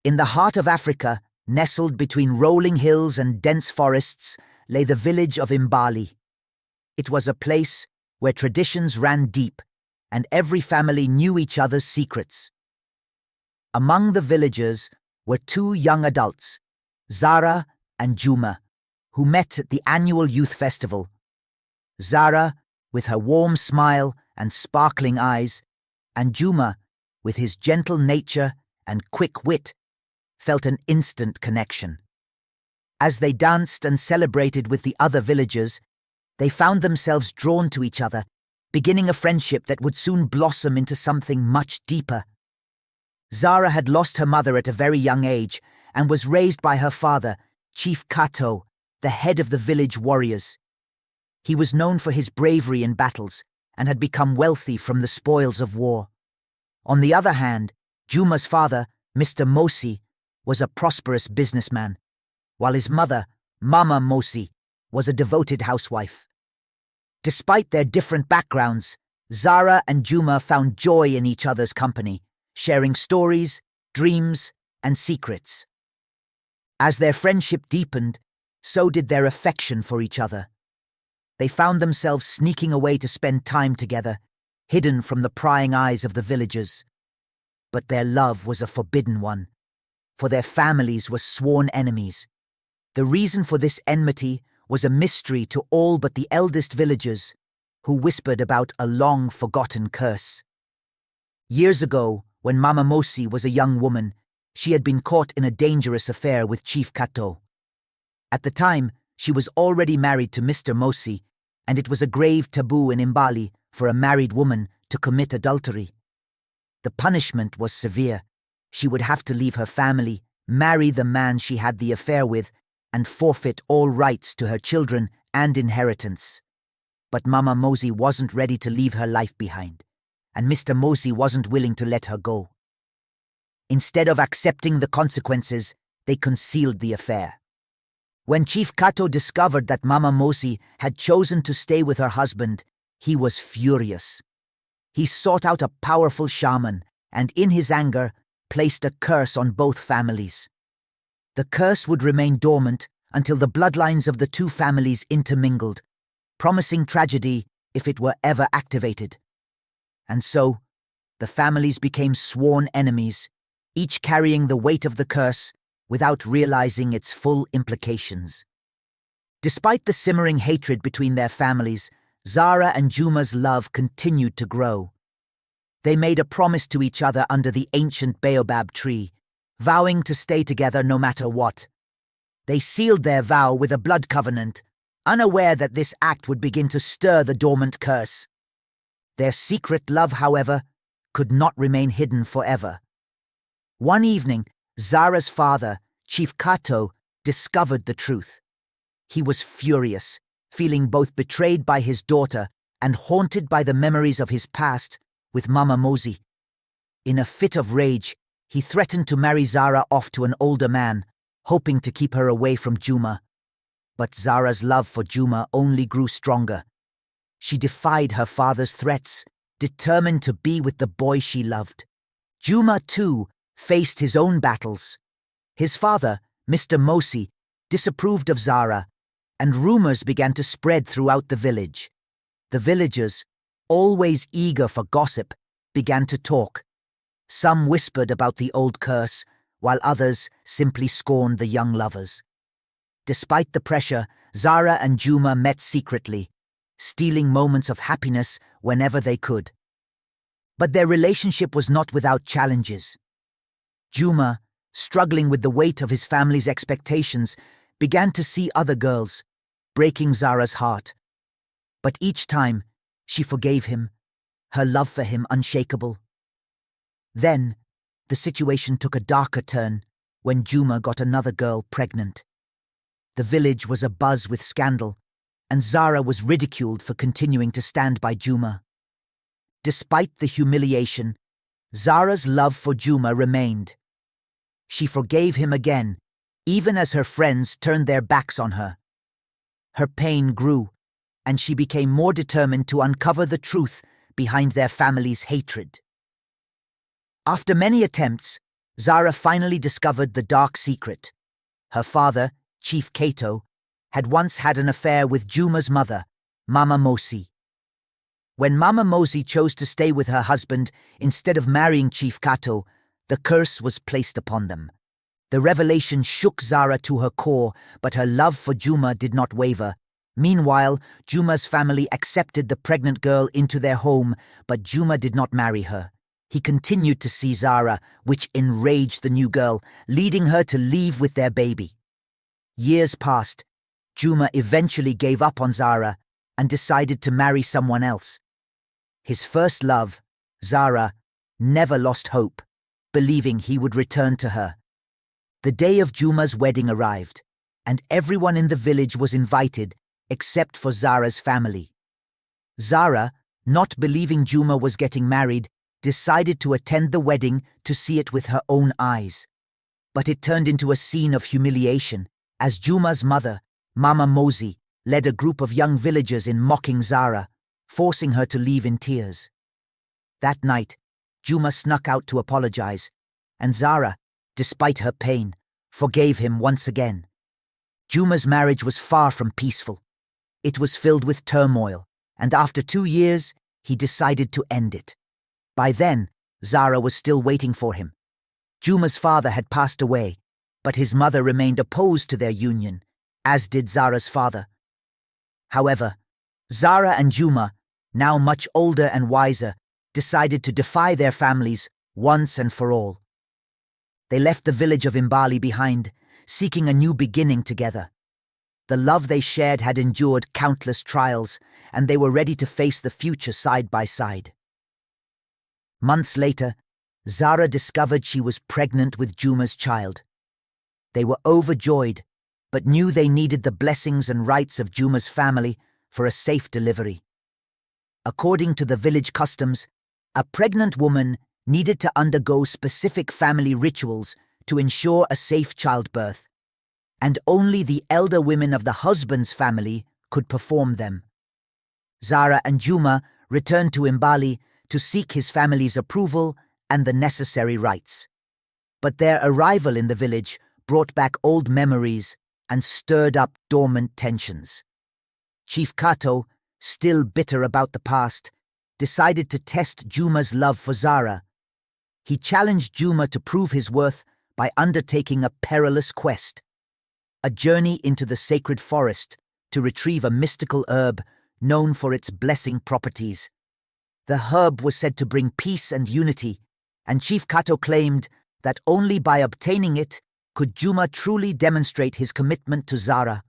In the heart of Africa, nestled between rolling hills and dense forests, lay the village of Imbali. It was a place where traditions ran deep, and every family knew each other's secrets. Among the villagers were two young adults, Zara and Juma, who met at the annual youth festival. Zara, with her warm smile and sparkling eyes, and Juma, with his gentle nature and quick wit, felt an instant connection. As they danced and celebrated with the other villagers, they found themselves drawn to each other, beginning a friendship that would soon blossom into something much deeper. Zara had lost her mother at a very young age and was raised by her father, Chief Kato, the head of the village warriors. He was known for his bravery in battles and had become wealthy from the spoils of war. On the other hand, Juma's father, Mr. Mosi, was a prosperous businessman, while his mother, Mama Mosi, was a devoted housewife. Despite their different backgrounds, Zara and Juma found joy in each other's company, sharing stories, dreams, and secrets. As their friendship deepened, so did their affection for each other. They found themselves sneaking away to spend time together, hidden from the prying eyes of the villagers. But their love was a forbidden one, for their families were sworn enemies. The reason for this enmity was a mystery to all but the eldest villagers, who whispered about a long-forgotten curse. Years ago, when Mama Mosi was a young woman, she had been caught in a dangerous affair with Chief Kato. At the time, she was already married to Mr. Mosi, and it was a grave taboo in Imbali for a married woman to commit adultery. The punishment was severe. She would have to leave her family, marry the man she had the affair with, and forfeit all rights to her children and inheritance. But Mama Mosi wasn't ready to leave her life behind, and Mr. Mosi wasn't willing to let her go. Instead of accepting the consequences, they concealed the affair. When Chief Kato discovered that Mama Mosi had chosen to stay with her husband, he was furious. He sought out a powerful shaman and, in his anger, placed a curse on both families. The curse would remain dormant until the bloodlines of the two families intermingled, promising tragedy if it were ever activated. And so, the families became sworn enemies, each carrying the weight of the curse without realizing its full implications. Despite the simmering hatred between their families, Zara and Juma's love continued to grow. They made a promise to each other under the ancient baobab tree, vowing to stay together no matter what. They sealed their vow with a blood covenant, unaware that this act would begin to stir the dormant curse. Their secret love, however, could not remain hidden forever. One evening, Zara's father, Chief Kato, discovered the truth. He was furious, feeling both betrayed by his daughter and haunted by the memories of his past with Mama Mosi. In a fit of rage, he threatened to marry Zara off to an older man, hoping to keep her away from Juma. But Zara's love for Juma only grew stronger. She defied her father's threats, determined to be with the boy she loved. Juma, too, faced his own battles. His father, Mr. Mosi, disapproved of Zara, and rumors began to spread throughout the village. The villagers, always eager for gossip, began to talk. Some whispered about the old curse, while others simply scorned the young lovers. Despite the pressure, Zara and Juma met secretly, stealing moments of happiness whenever they could. But their relationship was not without challenges. Juma, struggling with the weight of his family's expectations, began to see other girls, breaking Zara's heart. But each time, she forgave him, her love for him unshakable. Then, the situation took a darker turn when Juma got another girl pregnant. The village was abuzz with scandal, and Zara was ridiculed for continuing to stand by Juma. Despite the humiliation, Zara's love for Juma remained. She forgave him again, even as her friends turned their backs on her. Her pain grew, and she became more determined to uncover the truth behind their family's hatred. After many attempts, Zara finally discovered the dark secret. Her father, Chief Kato, had once had an affair with Juma's mother, Mama Mosi. When Mama Mosi chose to stay with her husband instead of marrying Chief Kato, the curse was placed upon them. The revelation shook Zara to her core, but her love for Juma did not waver. Meanwhile, Juma's family accepted the pregnant girl into their home, but Juma did not marry her. He continued to see Zara, which enraged the new girl, leading her to leave with their baby. Years passed. Juma eventually gave up on Zara and decided to marry someone else. His first love, Zara, never lost hope, believing he would return to her. The day of Juma's wedding arrived, and everyone in the village was invited except for Zara's family. Zara, not believing Juma was getting married, decided to attend the wedding to see it with her own eyes. But it turned into a scene of humiliation, as Juma's mother, Mama Mosi, led a group of young villagers in mocking Zara, forcing her to leave in tears. That night, Juma snuck out to apologize, and Zara, despite her pain, forgave him once again. Juma's marriage was far from peaceful. It was filled with turmoil, and after 2 years, he decided to end it. By then, Zara was still waiting for him. Juma's father had passed away, but his mother remained opposed to their union, as did Zara's father. However, Zara and Juma, now much older and wiser, decided to defy their families once and for all. They left the village of Imbali behind, seeking a new beginning together. The love they shared had endured countless trials, and they were ready to face the future side by side. Months later, Zara discovered she was pregnant with Juma's child. They were overjoyed, but knew they needed the blessings and rights of Juma's family for a safe delivery. According to the village customs, a pregnant woman needed to undergo specific family rituals to ensure a safe childbirth, and only the elder women of the husband's family could perform them. Zara and Juma returned to Imbali to seek his family's approval and the necessary rites. But their arrival in the village brought back old memories and stirred up dormant tensions. Chief Kato, still bitter about the past, decided to test Juma's love for Zara. He challenged Juma to prove his worth by undertaking a perilous quest, a journey into the sacred forest to retrieve a mystical herb known for its blessing properties. The herb was said to bring peace and unity, and Chief Kato claimed that only by obtaining it could Juma truly demonstrate his commitment to Zara.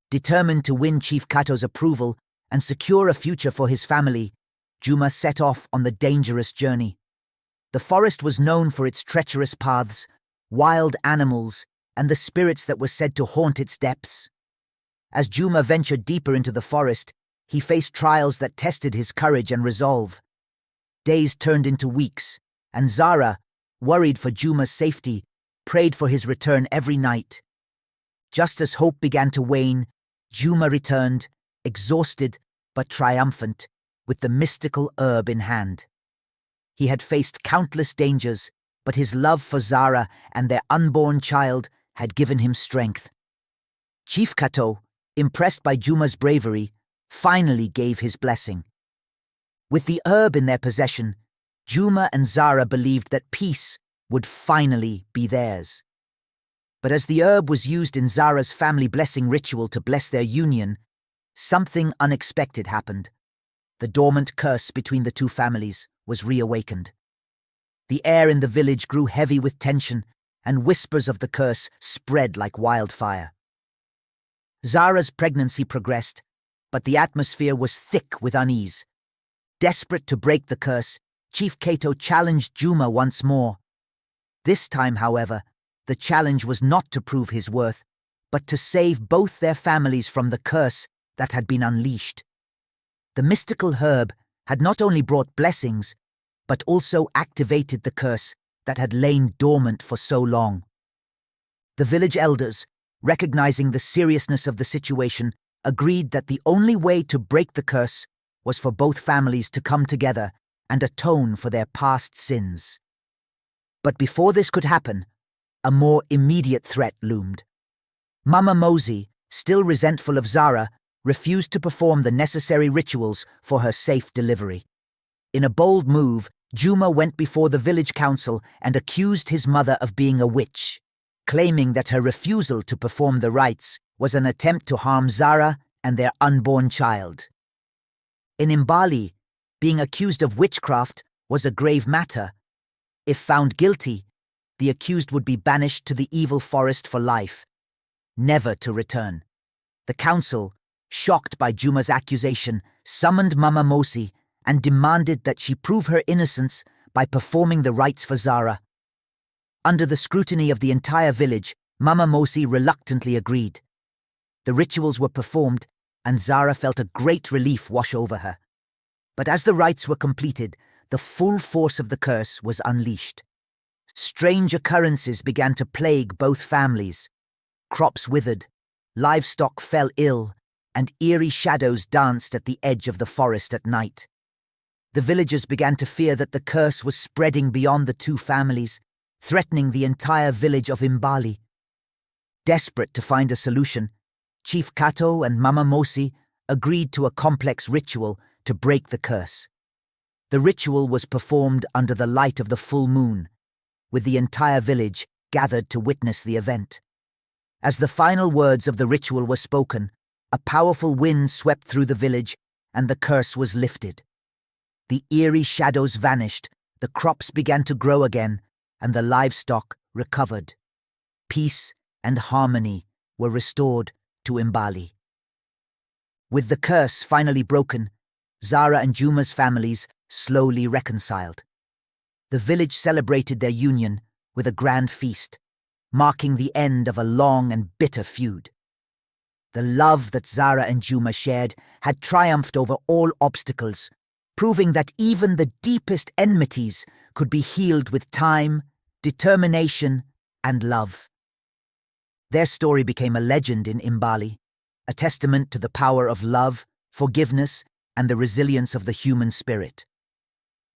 Determined to win Chief Kato's approval and secure a future for his family, Juma set off on the dangerous journey. The forest was known for its treacherous paths, wild animals, and the spirits that were said to haunt its depths. As Juma ventured deeper into the forest, he faced trials that tested his courage and resolve. Days turned into weeks, and Zara, worried for Juma's safety, prayed for his return every night. Just as hope began to wane, Juma returned, exhausted but triumphant, with the mystical herb in hand. He had faced countless dangers, but his love for Zara and their unborn child had given him strength. Chief Kato, impressed by Juma's bravery, finally gave his blessing. With the herb in their possession, Juma and Zara believed that peace would finally be theirs. But as the herb was used in Zara's family blessing ritual to bless their union, something unexpected happened. The dormant curse between the two families was reawakened. The air in the village grew heavy with tension, and whispers of the curse spread like wildfire. Zara's pregnancy progressed, but the atmosphere was thick with unease. Desperate to break the curse, Chief Kato challenged Juma once more. This time, however, the challenge was not to prove his worth, but to save both their families from the curse that had been unleashed. The mystical herb had not only brought blessings, but also activated the curse that had lain dormant for so long. The village elders, recognizing the seriousness of the situation, agreed that the only way to break the curse was for both families to come together and atone for their past sins. But before this could happen, a more immediate threat loomed. Mama Mosey, still resentful of Zara, refused to perform the necessary rituals for her safe delivery. In a bold move, Juma went before the village council and accused his mother of being a witch, claiming that her refusal to perform the rites was an attempt to harm Zara and their unborn child. In Imbali, being accused of witchcraft was a grave matter. If found guilty, the accused would be banished to the evil forest for life, never to return. The council, shocked by Juma's accusation, summoned Mama Mosi and demanded that she prove her innocence by performing the rites for Zara. Under the scrutiny of the entire village, Mama Mosi reluctantly agreed. The rituals were performed, and Zara felt a great relief wash over her. But as the rites were completed, the full force of the curse was unleashed. Strange occurrences began to plague both families. Crops withered, livestock fell ill, and eerie shadows danced at the edge of the forest at night. The villagers began to fear that the curse was spreading beyond the two families, threatening the entire village of Imbali. Desperate to find a solution, Chief Kato and Mama Mosi agreed to a complex ritual to break the curse. The ritual was performed under the light of the full moon, with the entire village gathered to witness the event. As the final words of the ritual were spoken, a powerful wind swept through the village and the curse was lifted. The eerie shadows vanished, the crops began to grow again, and the livestock recovered. Peace and harmony were restored to Imbali. With the curse finally broken, Zara and Juma's families slowly reconciled. The village celebrated their union with a grand feast, marking the end of a long and bitter feud. The love that Zara and Juma shared had triumphed over all obstacles, proving that even the deepest enmities could be healed with time, determination, and love. Their story became a legend in Imbali, a testament to the power of love, forgiveness, and the resilience of the human spirit.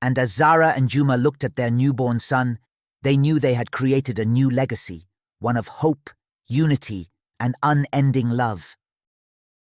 And as Zara and Juma looked at their newborn son, they knew they had created a new legacy, one of hope, unity, and unending love.